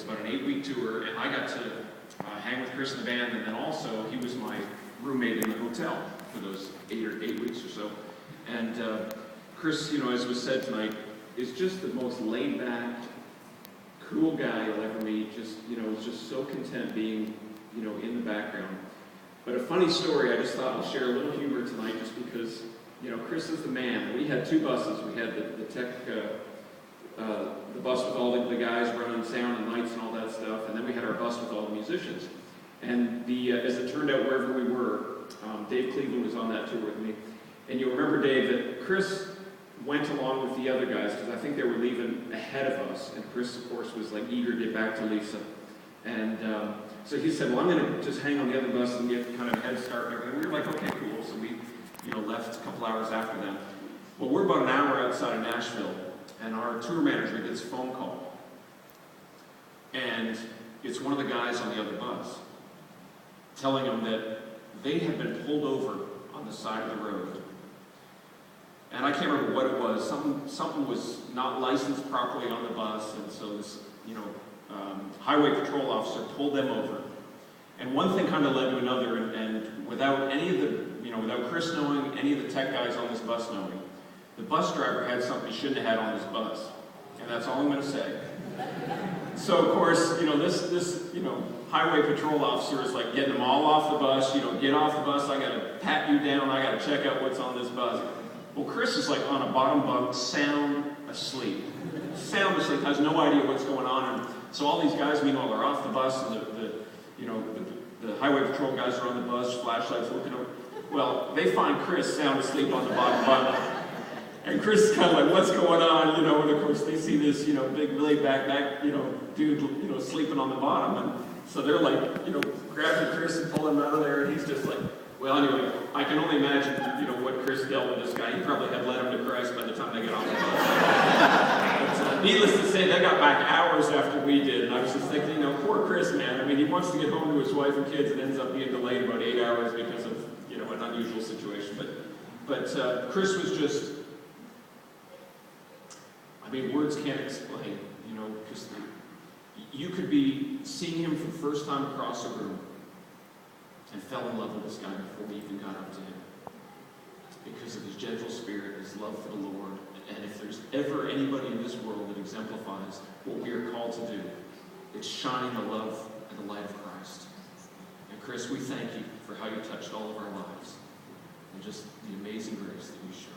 about an 8-week tour, and I got to hang with Chris in the band, and then also he was my roommate in the hotel for those 8 weeks or so. And Chris, as was said tonight, is just the most laid-back, cool guy you'll ever meet. Just, is just so content being, in the background. But a funny story, I just thought I'll share a little humor tonight, just because, Chris is the man. We had 2 buses. We had the tech, the bus with all the guys running sound and lights and all that stuff, and then we had our bus with all the musicians. And as it turned out, wherever we were, Dave Cleveland was on that tour with me. And you'll remember, Dave, that Chris went along with the other guys, because I think they were leaving ahead of us. And Chris, of course, was eager to get back to Lisa. And so he said, well, I'm going to just hang on the other bus and get kind of a head start and everything. We were like, okay, cool. So we, left a couple hours after them. Well, we're about an hour outside of Nashville, and our tour manager gets a phone call. And it's one of the guys on the other bus telling him that they had been pulled over on the side of the road. And I can't remember what it was. Something was not licensed properly on the bus, and so this, highway patrol officer pulled them over. And one thing kind of led to another, and without any of the, without Chris knowing, any of the tech guys on this bus knowing, the bus driver had something he shouldn't have had on his bus. And that's all I'm going to say. So, of course, this highway patrol officer is getting them all off the bus, get off the bus, I got to pat you down, I got to check out what's on this bus. Well, Chris is on a bottom bunk, sound asleep, has no idea what's going on. And so all these guys, meanwhile, are off the bus, and the highway patrol guys are on the bus, flashlights looking over. Well, they find Chris sound asleep on the bottom bunk. And Chris is kind of what's going on, and of course they see this, big laid-back, dude, sleeping on the bottom. And so they're grabbing Chris and pulling him out of there, and he's just well, anyway, I can only imagine, what Chris dealt with this guy. He probably had led him to Christ by the time they got off the bus. But, needless to say, they got back hours after we did, and I was just thinking, poor Chris, man. I mean, he wants to get home to his wife and kids and ends up being delayed about 8 hours because of, an unusual situation. But Chris was just, words can't explain, because you could be seeing him for the first time across a room and fell in love with this guy before we even got up to him, because of his gentle spirit, his love for the Lord. And if there's ever anybody in this world that exemplifies what we are called to do, it's shining the love and the light of Christ. And Chris, we thank you for how you touched all of our lives and just the amazing grace that you show.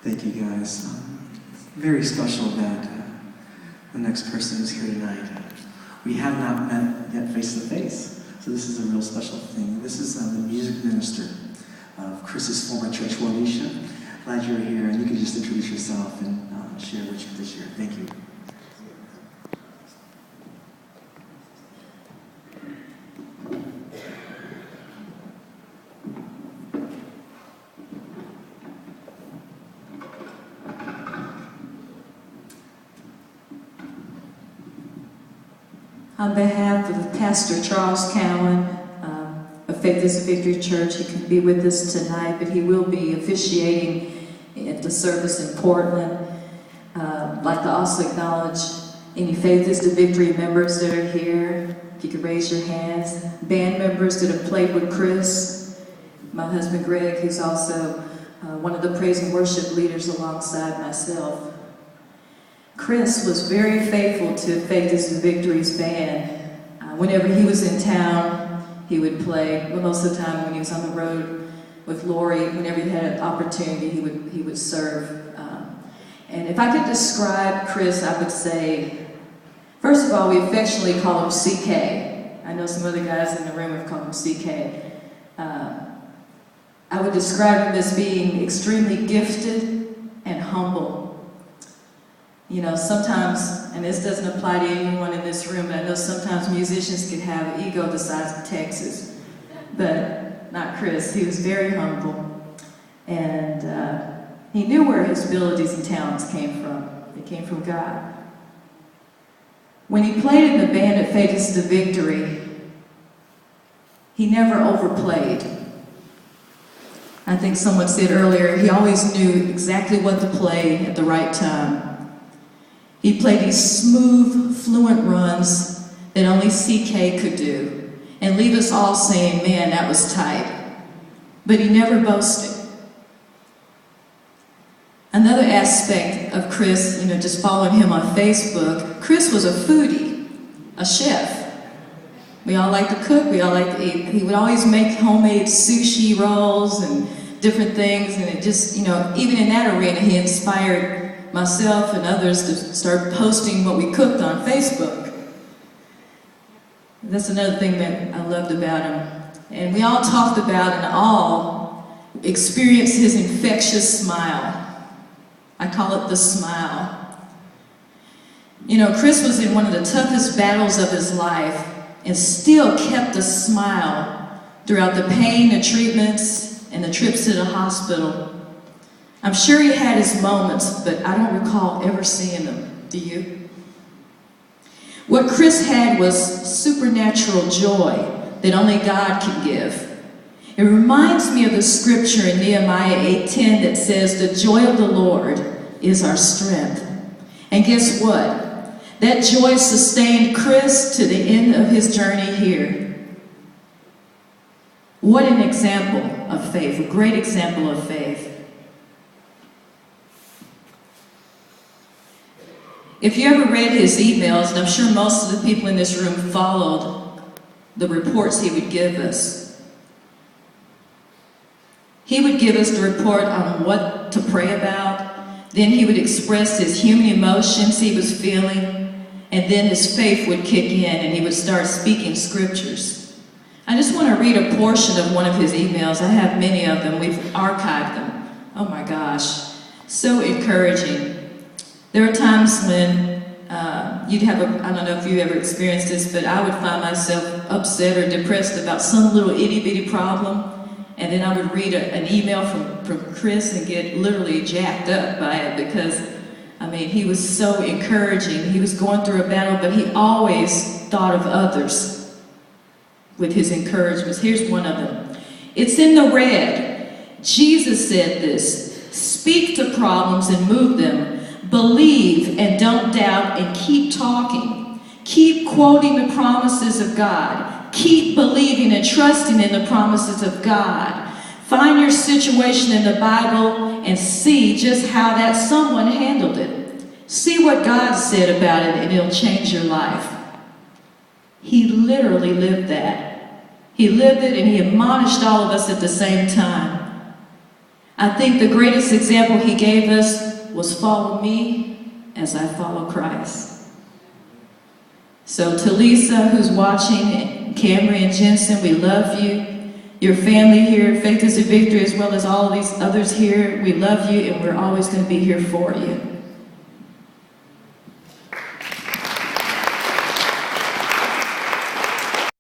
Thank you, guys. Very special that the next person is here tonight. We have not met yet face to face, so this is a real special thing. This is the music minister of Chris's former church, Walisha. Glad you're here, and you can just introduce yourself and share what you did this year. Thank you. On behalf of Pastor Charles Cowan of Faith is a Victory Church, he can be with us tonight, but he will be officiating at the service in Portland. I'd like to also acknowledge any Faith is the Victory members that are here. If you could raise your hands. Band members that have played with Chris. My husband Greg, who's also one of the praise and worship leaders alongside myself. Chris was very faithful to Faith is the Victory's band. Whenever he was in town, he would play. Well, most of the time when he was on the road with Lori, whenever he had an opportunity, he would serve. And if I could describe Chris, I would say, first of all, we affectionately call him CK. I know some other guys in the room have called him CK. I would describe him as being extremely gifted and humble. You know, sometimes, and this doesn't apply to anyone in this room, but I know sometimes musicians can have an ego the size of Texas, but not Chris. He was very humble, and he knew where his abilities and talents came from. They came from God. When he played in the band at Faith is the Victory, he never overplayed. I think someone said earlier, he always knew exactly what to play at the right time. He played these smooth, fluent runs that only CK could do, and leave us all saying, man, that was tight. But he never boasted. Another aspect of Chris, just following him on Facebook, Chris was a foodie, a chef. We all like to cook, we all like to eat. He would always make homemade sushi rolls and different things, and it just, even in that arena, he inspired myself and others to start posting what we cooked on Facebook. That's another thing that I loved about him. And we all talked about and all experienced his infectious smile. I call it the smile. Chris was in one of the toughest battles of his life and still kept a smile throughout the pain, the treatments, and the trips to the hospital. I'm sure he had his moments, but I don't recall ever seeing them. Do you? What Chris had was supernatural joy that only God can give. It reminds me of the scripture in Nehemiah 8:10 that says, the joy of the Lord is our strength. And guess what? That joy sustained Chris to the end of his journey here. What an example of faith, a great example of faith. If you ever read his emails, and I'm sure most of the people in this room followed the reports he would give us, he would give us the report on what to pray about. Then he would express his human emotions he was feeling, and then his faith would kick in and he would start speaking scriptures. I just want to read a portion of one of his emails. I have many of them. We've archived them. Oh my gosh. So encouraging. There are times when you'd have I don't know if you ever experienced this, but I would find myself upset or depressed about some little itty-bitty problem. And then I would read an email from Chris and get literally jacked up by it because, he was so encouraging. He was going through a battle, but he always thought of others with his encouragements. Here's one of them. It's in the red. Jesus said this: speak to problems and move them. Believe and don't doubt and keep talking. Keep quoting the promises of God. Keep believing and trusting in the promises of God. Find your situation in the Bible and see just how that someone handled it. See what God said about it and it'll change your life. He literally lived that. He lived it and he admonished all of us at the same time. I think the greatest example he gave us was follow me as I follow Christ. So to Lisa, who's watching, Camry and Jensen, we love you. Your family here, Faith is a Victory, as well as all of these others here, we love you and we're always going to be here for you.